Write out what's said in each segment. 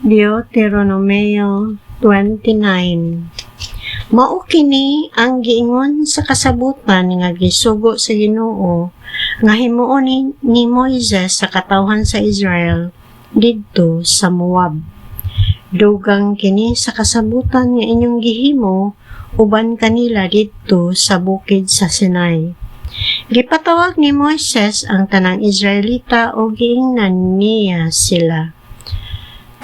Deuteronomio 29. Mao kini ang giingon sa kasabutan nga gisugo sa Ginoo nga himuon ni Moises sa katawhan sa Israel didto sa Moab. Dugang kini sa kasabutan nga inyong gihimo uban kanila didto sa bukid sa Sinai. Gipatawag ni Moises ang tanang Israelita o giingnan niya sila.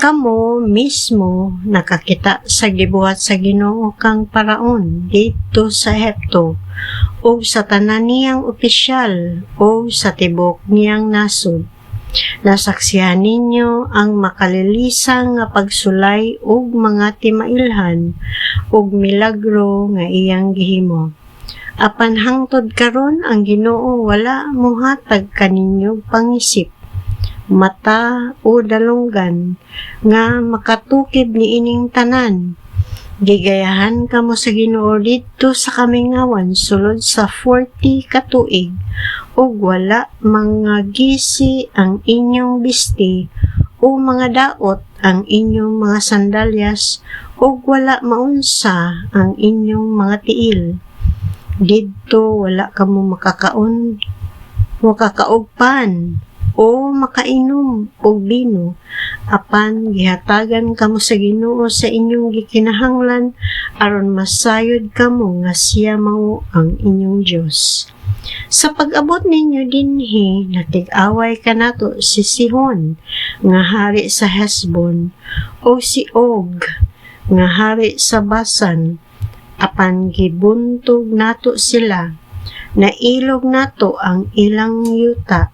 Kamo mismo nakakita sa gibuhat sa Ginoo kang Paraon dito sa Ehipto o sa tanan niyang opisyal o sa tibok niyang nasod. Nasaksihan ninyo ang makalilisang nga pagsulay og mga timailhan og milagro nga iyang gihimo. Apan hangtod karon ang Ginoo wala mohatag kaninyo pangisip, mata o dalunggan nga makatukib ni ining tanan. Gigayahan kamo sa Ginoo didto sa kamingawan sulod sa 40 ka tuig ug wala mangagisi ang inyong bisti o mga daot ang inyong mga sandalyas ug wala maunsa ang inyong mga tiil. Didto wala kamo makakaugpan o makainom og bino, apan gihatagan kamo sa Ginoo sa inyong gikinahanglan aron masayod kamo nga siya mao ang inyong Dios. Sa pag-abot ninyo dinhi nakig-away kanato si Sihon nga hari sa Hesbon o si Og nga hari sa Basan, apan gibuntog nato sila, nailog nato ang ilang yuta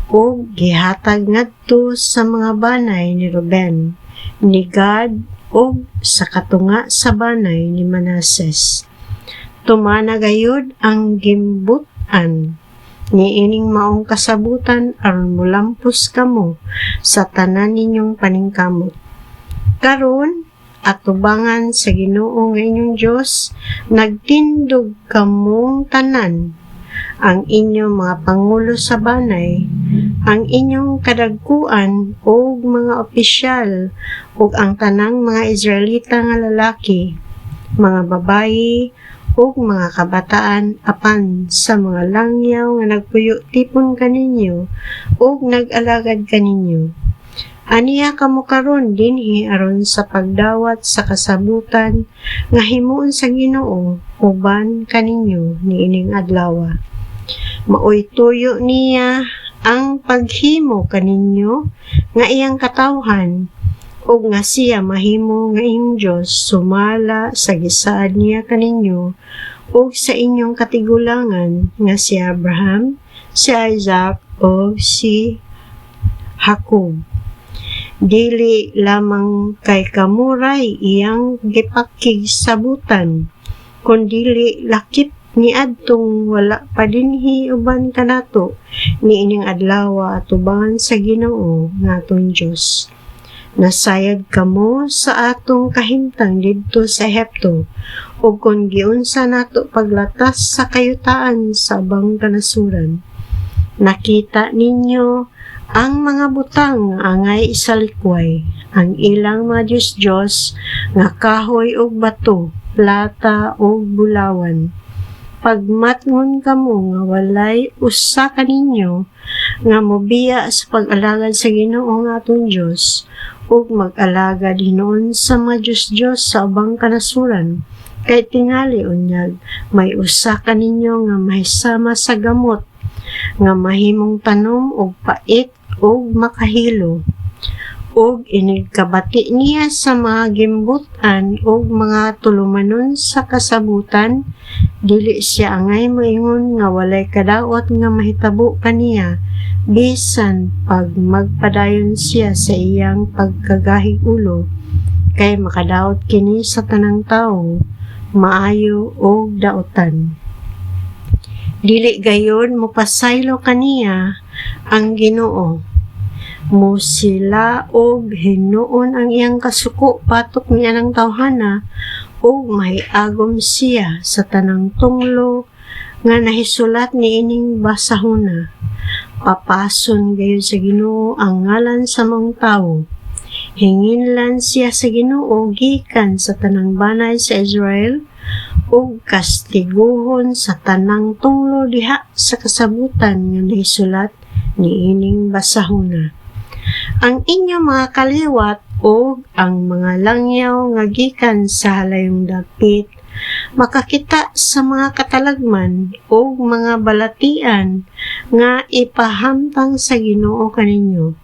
o gihatag ngadto sa mga banay ni Ruben, ni Gad o sa katunga sa banay ni Manases. Tumana gayud ang gimbutan ni ining maong kasabutan aron mulampos kamo sa tanan ninyong paningkamot. Karon atubangan sa Ginoo nga inyong Dios, nagtindog kamong tanan, ang inyong mga pangulo sa banay, ang inyong kadagkuan o mga opisyal o ang tanang mga Israelita nga lalaki, mga babayi o mga kabataan, apan sa mga langyaw nga nagpuyo tipon kaninyo o nag-alagad kaninyo. Aniya kamo karon dinhi aron sa pagdawat sa kasabutan nga himuon sa Ginoo uban kaninyo niining adlaw. Maoy tuyo niya ang paghimo kaninyo nga iyang katawhan ug nga siya mahimo nga inyong Dios sumala sa gisaad niya kaninyo ug sa inyong katigulangan nga si Abraham, si Isaac o si Jacob. Dili lamang kay kamuray iyang gipakigsabutan, kundili lakip ni adtong wala pa dinhi uban kanato niining adlaw atubangan sa Ginoo nga atong Dios. Nasayad kamo sa atong kahimtang didto sa Ehipto ug kun giunsa nato paglatas sa kayutaan sa abang kanasuran. Nakita ninyo ang mga butang angay isalikway, ang ilang mga Diyos nga kahoy ug bato, plata ug bulawan. Pagmatngon kamo nga walay usa kaninyo nga mobiya sa pag-alagad sa Ginoo nga atong Dios ug mag-alagad hinuon sa mga Diyos sa ubang kanasuran, kay tingali unyag may usa kaninyo nga mahisama sa gamot nga mahimong tanom og pait og makahilo. Og inigkabati niya sa mga gimbutan og mga tulumanon sa kasabutan, dili siya angay moingon nga walay kadaot nga mahitabo kaniya bisan pag magpadayon siya sa iyang pagkagahig ulo, kay makadaot kini sa tanang tawo maayo og daotan. Dili gayon mopasaylo kaniya ang Ginoo. Musila og hinuon ang iyang kasuko patok niya ng tawhana o mahiagom siya sa tanang tunglo nga nahisulat ni ining basahona. Papason gayon sa Ginoo ang ngalan sa mga tawo. Hinginlan siya sa Ginoo gikan sa tanang banay sa Israel ug kastiguhon sa tanang tunglo diha sa kasabutan nga naisulat niining basahona. Ang inyong mga kaliwat ug ang mga langyaw nga gikan sa halayong dapit makakita sa mga katalagman ug mga balatian nga ipahamtang sa Ginoo kaninyo.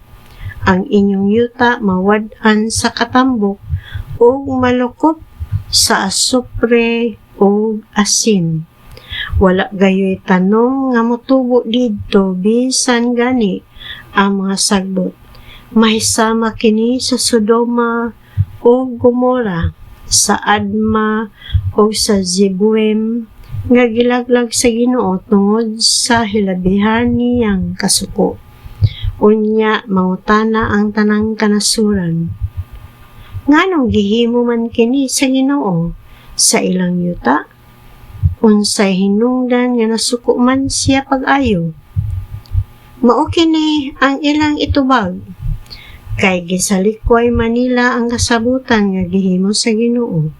Ang inyong yuta mawad-an sa katambok ug malukop sa asupre ug asin. Wala gayoy tanong nga motubo didto bisan gani ang mga sagbot. Mahisama kini sa Sodoma o Gomora, sa Adma o sa Zeboim nga gilaglag sa Ginoo tungod sa hilabihan niyang kasuko. Unya mangutana ang tanang kanasuran. Nganong gihimo man kini sa Ginoo sa ilang yuta? Unsay hinungdan nga nasuko man siya pag-ayo? Mao kini ang ilang itubag. Kay gisalikway Manila ang kasabutan nga gihimo sa Ginoo,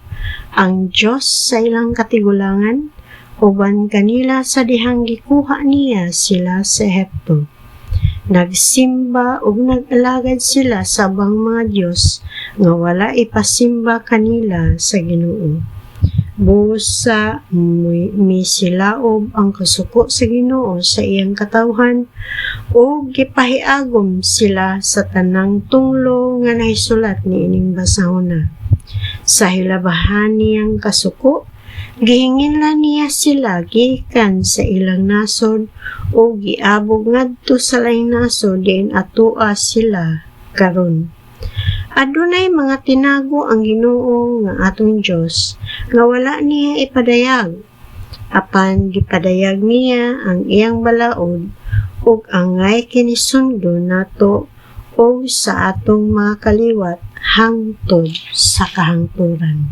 ang Dios sa ilang katigulangan, uban kanila sa dihang gikuha niya sila sa Ehipto. Nagsimba ug nag-alagad sila sa ubang mga Diyos nga wala ipasimba kanila sa Ginoo. Busa misilaob ang kasuko sa Ginoo sa iyang katawhan ug gipahiagom sila sa tanang tunglo nga nahisulat niining basahona. Sa hilabahan niyang kasuko, gihinginlan niya sila gikan sa ilang nasod o giabog ngadto sa laing nasod diin atua sila karon. Adunay mga tinago ang Ginoo nga atong Dios nga wala niya ipadayag. Apan gipadayag niya ang iyang balaod ug angay kinisundo nato o sa atong mga kaliwat hangtod sa kahangturan.